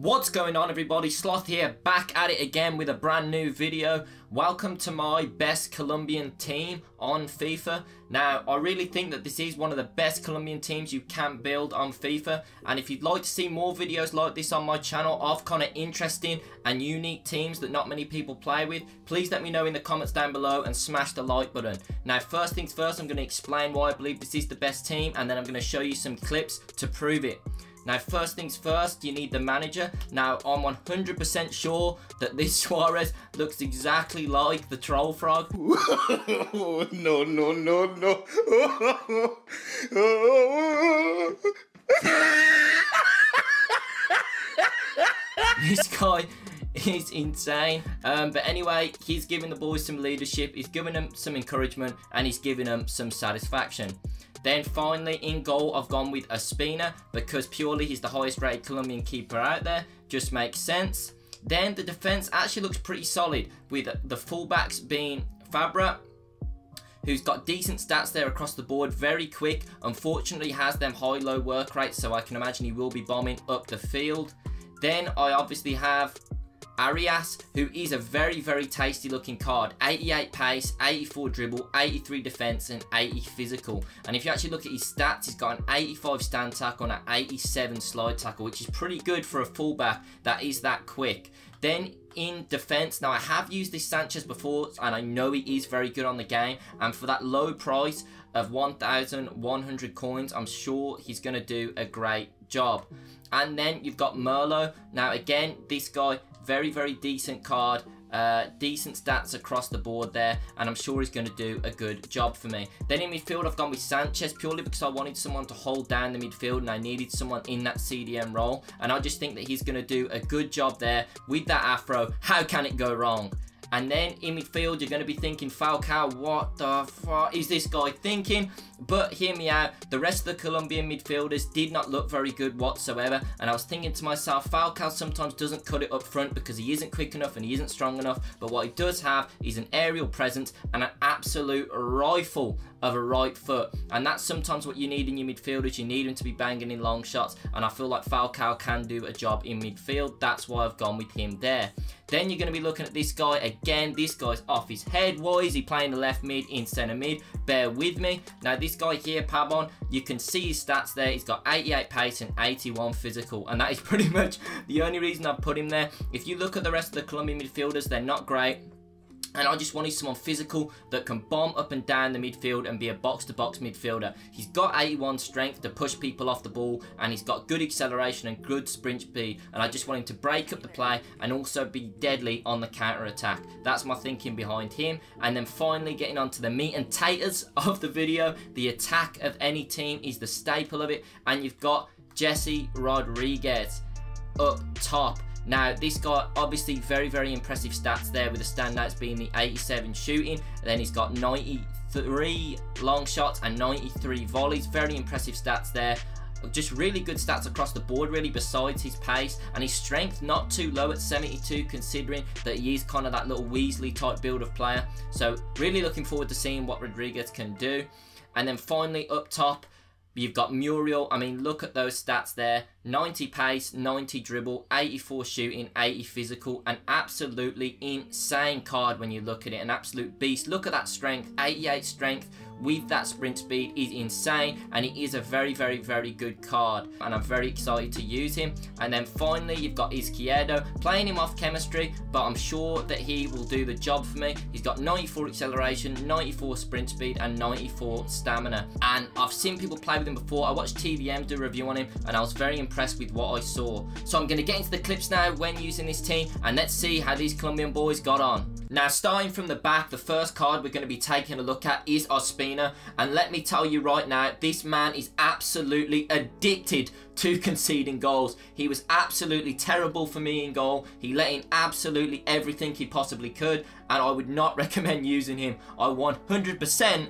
What's going on, everybody? Sloth here, back at it again with a brand new video. Welcome to my best Colombian team on FIFA. Now, I really think that this is one of the best Colombian teams you can build on FIFA. And if you'd like to see more videos like this on my channel of kind of interesting and unique teams that not many people play with, please let me know in the comments down below and smash the like button. Now, first things first, I'm going to explain why I believe this is the best team, and then I'm going to show you some clips to prove it. Now, first things first, you need the manager. Now, I'm 100% sure that this Suarez looks exactly like the troll frog. No, no, no, no. This guy is insane. But anyway, he's giving the boys some leadership, he's giving them some encouragement, and he's giving them some satisfaction. Then finally, in goal, I've gone with Ospina because purely he's the highest rated Colombian keeper out there. Just makes sense. Then the defense actually looks pretty solid, with the fullbacks being Fabra, who's got decent stats there across the board, very quick. Unfortunately, has them high-low work rates, so I can imagine he will be bombing up the field. Then I obviously have Arias, who is a very, very tasty looking card. 88 pace, 84 dribble, 83 defense, and 80 physical. And if you actually look at his stats, he's got an 85 stand tackle and an 87 slide tackle, which is pretty good for a fullback that is that quick. Then in defense, now I have used this Sanchez before, and I know he is very good on the game. And for that low price of 1,100 coins, I'm sure he's going to do a great job. And then you've got Muriel. Now again, this guy, very, very decent card, decent stats across the board there, and I'm sure he's going to do a good job for me. Then in midfield, I've gone with Sanchez purely because I wanted someone to hold down the midfield and I needed someone in that CDM role, and I just think that he's going to do a good job there with that afro. How can it go wrong? And then in midfield, you're going to be thinking, Falcao, what the fuck is this guy thinking? But hear me out, the rest of the Colombian midfielders did not look very good whatsoever. And I was thinking to myself, Falcao sometimes doesn't cut it up front because he isn't quick enough and he isn't strong enough. But what he does have is an aerial presence and an absolute rifle of a right foot. And that's sometimes what you need in your midfielders. You need them to be banging in long shots. And I feel like Falcao can do a job in midfield. That's why I've gone with him there. Then you're going to be looking at this guy again. This guy's off his head. Why is he playing the left mid in centre mid? Bear with me. Now this guy here, Pabon, you can see his stats there. He's got 88 pace and 81 physical. And that is pretty much the only reason I've put him there. If you look at the rest of the Colombian midfielders, they're not great. And I just wanted someone physical that can bomb up and down the midfield and be a box-to-box midfielder. He's got 81 strength to push people off the ball, and he's got good acceleration and good sprint speed. And I just want him to break up the play and also be deadly on the counter-attack. That's my thinking behind him. And then finally, getting on to the meat and taters of the video, the attack of any team is the staple of it. And you've got Jesse Rodriguez up top. Now, this guy, obviously, very, very impressive stats there, with the standouts being the 87 shooting. And then he's got 93 long shots and 93 volleys. Very impressive stats there. Just really good stats across the board, really, besides his pace. And his strength, not too low at 72, considering that he is kind of that little Weasley type build of player. So, really looking forward to seeing what Rodriguez can do. And then finally, up top, you've got Muriel. I mean, look at those stats there. 90 pace, 90 dribble, 84 shooting, 80 physical. An absolutely insane card when you look at it. An absolute beast. Look at that strength. 88 strength with that sprint speed is insane. And it is a very, very, very good card. And I'm very excited to use him. And then finally, you've got Izquierdo. Playing him off chemistry, but I'm sure that he will do the job for me. He's got 94 acceleration, 94 sprint speed, and 94 stamina. And I've seen people play with him before. I watched TVM do a review on him, and I was very impressed with what I saw. So I'm going to get into the clips now when using this team, and let's see how these Colombian boys got on. Now, starting from the back, the first card we're going to be taking a look at is Ospina. And let me tell you right now, this man is absolutely addicted to conceding goals. He was absolutely terrible for me in goal. He let in absolutely everything he possibly could, and I would not recommend using him. I 100%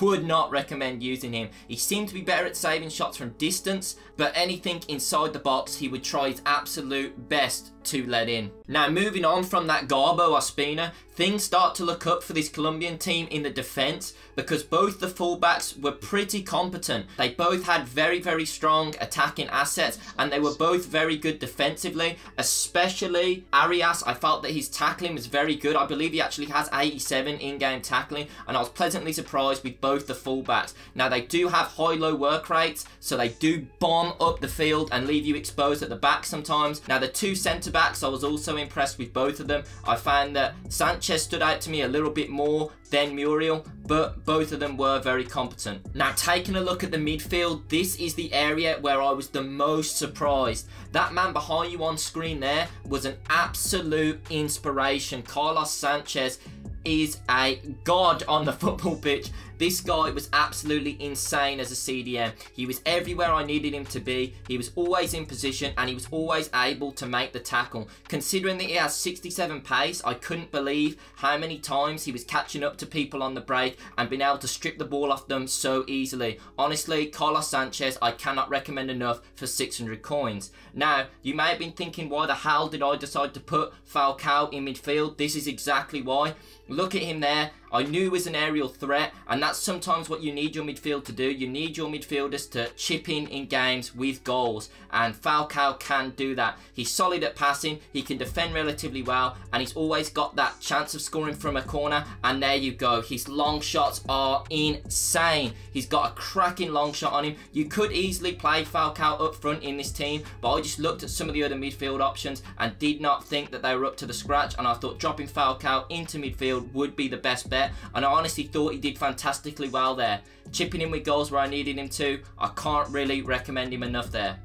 would not recommend using him. He seemed to be better at saving shots from distance, but anything inside the box he would try his absolute best to let in. Now, moving on from that Garbo Ospina, things start to look up for this Colombian team in the defence, because both the fullbacks were pretty competent. They both had very, very strong attacking assets, and they were both very good defensively, especially Arias. I felt that his tackling was very good. I believe he actually has 87 in-game tackling, and I was pleasantly surprised with both the fullbacks. Now, they do have high-low work rates, so they do bomb up the field and leave you exposed at the back sometimes. Now, the two centre-backs, I was also impressed with both of them. I found that Sanchez stood out to me a little bit more than Muriel, but both of them were very competent. Now, taking a look at the midfield, this is the area where I was the most surprised. That man behind you on screen there was an absolute inspiration. Carlos Sanchez is a god on the football pitch. This guy was absolutely insane as a CDM. He was everywhere I needed him to be. He was always in position, and he was always able to make the tackle. Considering that he has 67 pace, I couldn't believe how many times he was catching up to people on the break and being able to strip the ball off them so easily. Honestly, Carlos Sanchez, I cannot recommend enough for 600 coins. Now, you may have been thinking, why the hell did I decide to put Falcao in midfield? This is exactly why. Look at him there. I knew he was an aerial threat, and that's sometimes what you need your midfield to do. You need your midfielders to chip in games with goals, and Falcao can do that. He's solid at passing, he can defend relatively well, and he's always got that chance of scoring from a corner, and there you go. His long shots are insane. He's got a cracking long shot on him. You could easily play Falcao up front in this team, but I just looked at some of the other midfield options and did not think that they were up to the scratch, and I thought dropping Falcao into midfield would be the best bet, and I honestly thought he did fantastically well there. Chipping in with goals where I needed him to. I can't really recommend him enough there.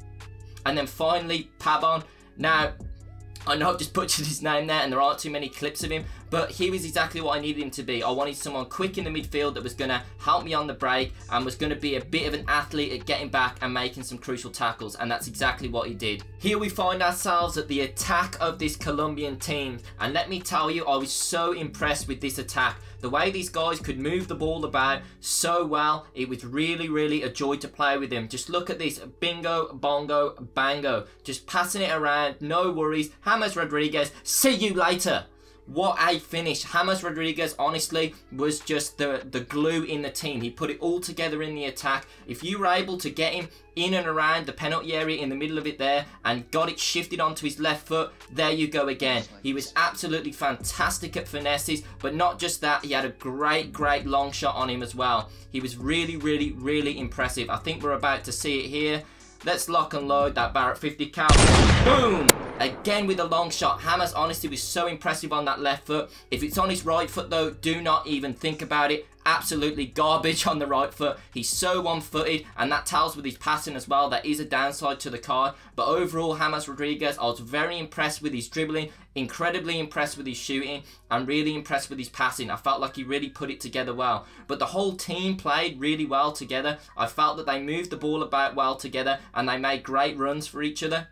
And then finally, Pabon. Now, I know I've just butchered his name there and there aren't too many clips of him, but he was exactly what I needed him to be. I wanted someone quick in the midfield that was going to help me on the break and was going to be a bit of an athlete at getting back and making some crucial tackles, and that's exactly what he did. Here we find ourselves at the attack of this Colombian team, and let me tell you, I was so impressed with this attack. The way these guys could move the ball about so well, it was really, really a joy to play with him. Just look at this, bingo, bongo, bango. Just passing it around, no worries. James Rodriguez, see you later. What a finish. James Rodriguez, honestly, was just the glue in the team. He put it all together in the attack. If you were able to get him in and around the penalty area in the middle of it there and got it shifted onto his left foot, there you go again. He was absolutely fantastic at finesses, but not just that, he had a great, great long shot on him as well. He was really, really, really impressive. I think we're about to see it here. Let's lock and load that Barrett 50 cal. Boom! Again with a long shot. James honestly was so impressive on that left foot. If it's on his right foot though, do not even think about it. Absolutely garbage on the right foot. He's so one-footed, and that tells with his passing as well. That is a downside to the card. But overall, James Rodriguez, I was very impressed with his dribbling, incredibly impressed with his shooting, and really impressed with his passing. I felt like he really put it together well. But the whole team played really well together. I felt that they moved the ball about well together, and they made great runs for each other.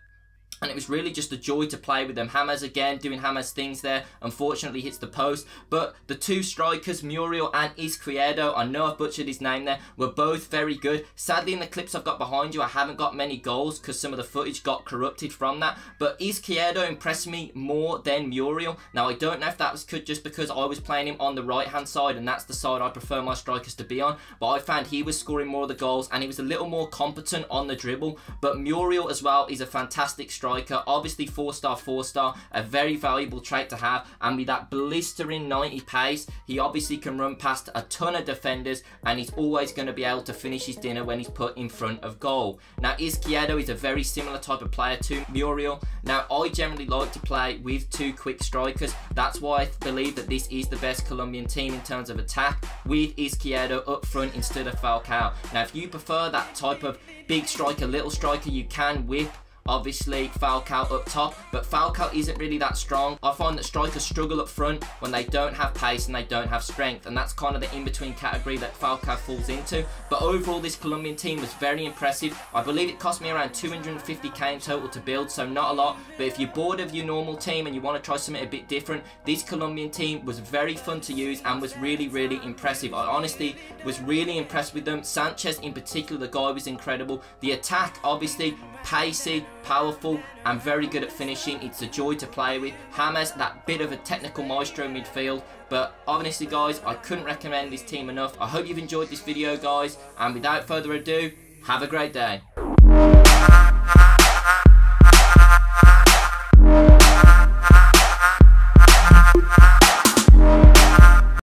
And it was really just a joy to play with them. James again doing James things there. Unfortunately hits the post. But the two strikers, Muriel and Izquierdo, I know I've butchered his name there, were both very good. Sadly in the clips I've got behind you, I haven't got many goals because some of the footage got corrupted from that. But Izquierdo impressed me more than Muriel. Now I don't know if that was just because I was playing him on the right hand side, and that's the side I prefer my strikers to be on. But I found he was scoring more of the goals and he was a little more competent on the dribble. But Muriel as well is a fantastic striker. Obviously 4-star, a very valuable trait to have, and with that blistering 90 pace, he obviously can run past a ton of defenders, and he's always going to be able to finish his dinner when he's put in front of goal. Now Izquierdo is a very similar type of player to Muriel. Now I generally like to play with two quick strikers. That's why I believe that this is the best Colombian team in terms of attack, with Izquierdo up front instead of Falcao. Now if you prefer that type of big striker, little striker, you can whip obviously Falcao up top, but Falcao isn't really that strong. I find that strikers struggle up front when they don't have pace and they don't have strength, and that's kind of the in-between category that Falcao falls into. But overall this Colombian team was very impressive. I believe it cost me around 250k in total to build, so not a lot, but if you're bored of your normal team and you want to try something a bit different, this Colombian team was very fun to use and was really, really impressive. I honestly was really impressed with them. Sanchez in particular, the guy was incredible. The attack, obviously, pacey, powerful and very good at finishing. It's a joy to play with. James, that bit of a technical maestro midfield. But honestly guys, I couldn't recommend this team enough. I hope you've enjoyed this video guys, and without further ado, have a great day.